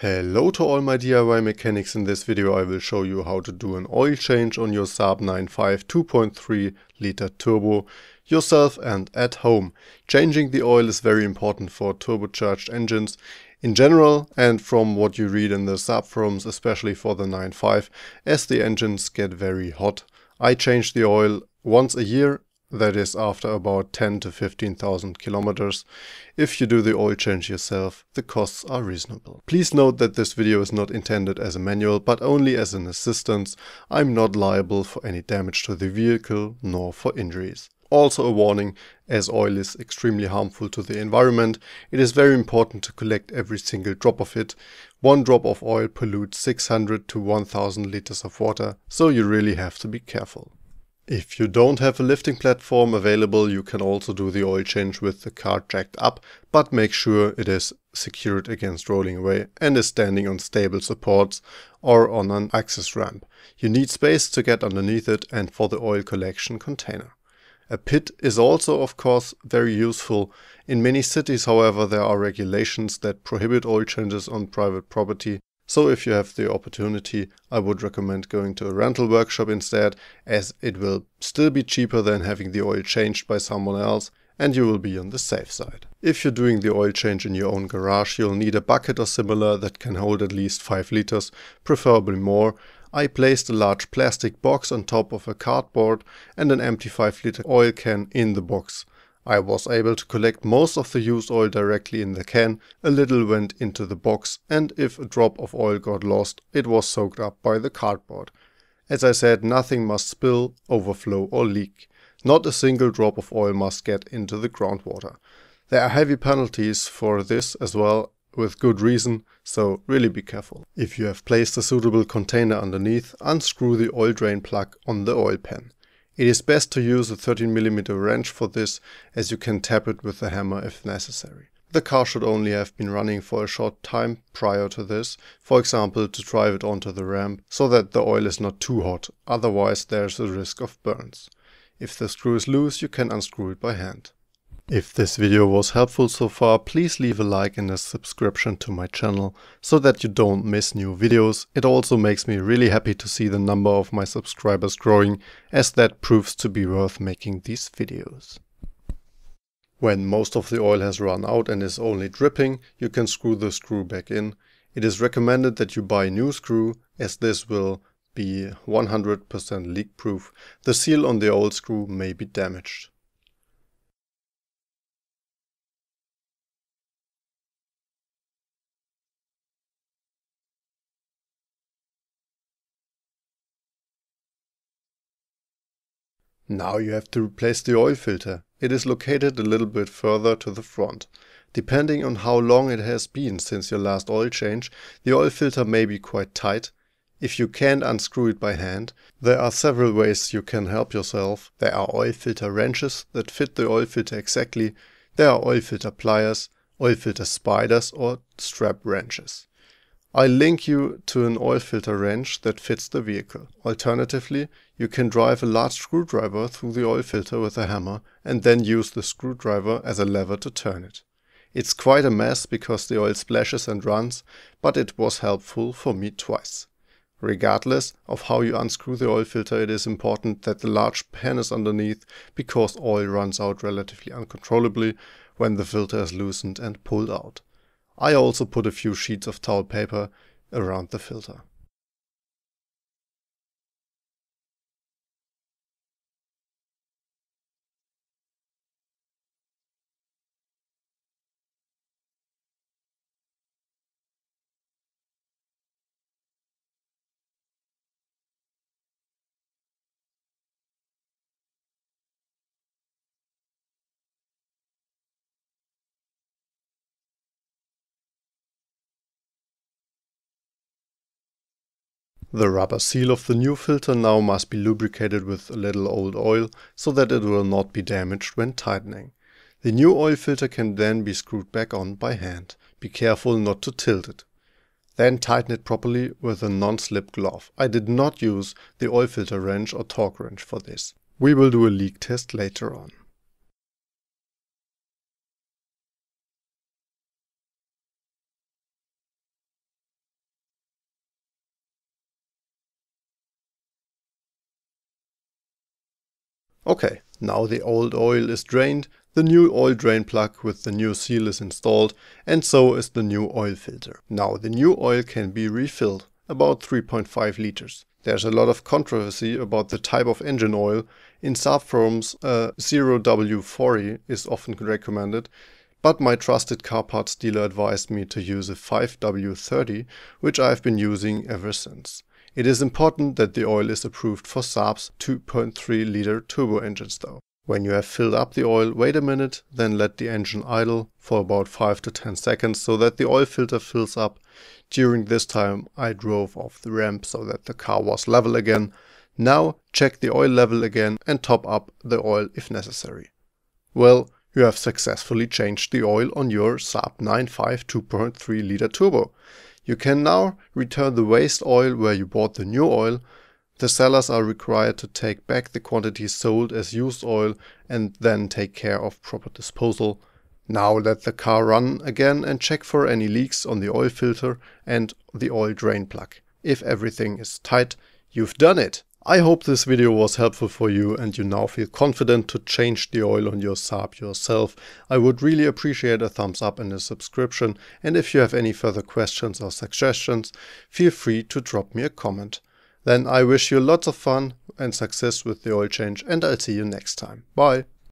Hello to all my DIY mechanics. In this video I will show you how to do an oil change on your Saab 9.5 2.3 liter turbo yourself and at home. Changing the oil is very important for turbocharged engines in general, and from what you read in the Saab forums, especially for the 9.5, as the engines get very hot. I change the oil once a year. That is after about 10 to 15,000 kilometers. If you do the oil change yourself, the costs are reasonable. Please note that this video is not intended as a manual, but only as an assistance. I'm not liable for any damage to the vehicle, nor for injuries. Also a warning, as oil is extremely harmful to the environment, it is very important to collect every single drop of it. One drop of oil pollutes 600 to 1000 liters of water, so you really have to be careful. If you don't have a lifting platform available, you can also do the oil change with the car jacked up, but make sure it is secured against rolling away and is standing on stable supports or on an access ramp. You need space to get underneath it and for the oil collection container. A pit is also, of course, very useful. In many cities, however, there are regulations that prohibit oil changes on private property. So if you have the opportunity, I would recommend going to a rental workshop instead, as it will still be cheaper than having the oil changed by someone else, and you will be on the safe side. If you're doing the oil change in your own garage, you'll need a bucket or similar that can hold at least 5 liters, preferably more. I placed a large plastic box on top of a cardboard and an empty 5-liter oil can in the box. I was able to collect most of the used oil directly in the can, a little went into the box, and if a drop of oil got lost, it was soaked up by the cardboard. As I said, nothing must spill, overflow or leak. Not a single drop of oil must get into the groundwater. There are heavy penalties for this as well, with good reason, so really be careful. If you have placed a suitable container underneath, unscrew the oil drain plug on the oil pan. It is best to use a 13mm wrench for this, as you can tap it with a hammer if necessary. The car should only have been running for a short time prior to this, for example to drive it onto the ramp, so that the oil is not too hot, otherwise there's a risk of burns. If the screw is loose, you can unscrew it by hand. If this video was helpful so far, please leave a like and a subscription to my channel so that you don't miss new videos. It also makes me really happy to see the number of my subscribers growing, as that proves to be worth making these videos. When most of the oil has run out and is only dripping, you can screw the screw back in. It is recommended that you buy a new screw, as this will be 100% leak proof. The seal on the old screw may be damaged. Now you have to replace the oil filter. It is located a little bit further to the front. Depending on how long it has been since your last oil change, the oil filter may be quite tight. If you can't unscrew it by hand, there are several ways you can help yourself. There are oil filter wrenches that fit the oil filter exactly. There are oil filter pliers, oil filter spiders or strap wrenches. I'll link you to an oil filter wrench that fits the vehicle. Alternatively, you can drive a large screwdriver through the oil filter with a hammer and then use the screwdriver as a lever to turn it. It's quite a mess because the oil splashes and runs, but it was helpful for me twice. Regardless of how you unscrew the oil filter, it is important that the large pan is underneath, because oil runs out relatively uncontrollably when the filter is loosened and pulled out. I also put a few sheets of towel paper around the filter. The rubber seal of the new filter now must be lubricated with a little old oil so that it will not be damaged when tightening. The new oil filter can then be screwed back on by hand. Be careful not to tilt it. Then tighten it properly with a non-slip glove. I did not use the oil filter wrench or torque wrench for this. We will do a leak test later on. Okay, now the old oil is drained, the new oil drain plug with the new seal is installed, and so is the new oil filter. Now the new oil can be refilled, about 3.5 liters. There's a lot of controversy about the type of engine oil. In Saab forums, 0W40 is often recommended, but my trusted car parts dealer advised me to use a 5W30, which I've been using ever since. It is important that the oil is approved for Saab's 2.3 liter turbo engines though. When you have filled up the oil, wait a minute, then let the engine idle for about 5 to 10 seconds so that the oil filter fills up. During this time I drove off the ramp so that the car was level again. Now check the oil level again and top up the oil if necessary. Well, you have successfully changed the oil on your Saab 9.5 2.3 liter turbo. You can now return the waste oil where you bought the new oil. The sellers are required to take back the quantities sold as used oil and then take care of proper disposal. Now let the car run again and check for any leaks on the oil filter and the oil drain plug. If everything is tight, you've done it! I hope this video was helpful for you and you now feel confident to change the oil on your Saab yourself. I would really appreciate a thumbs up and a subscription, and if you have any further questions or suggestions, feel free to drop me a comment. Then I wish you lots of fun and success with the oil change, and I'll see you next time. Bye!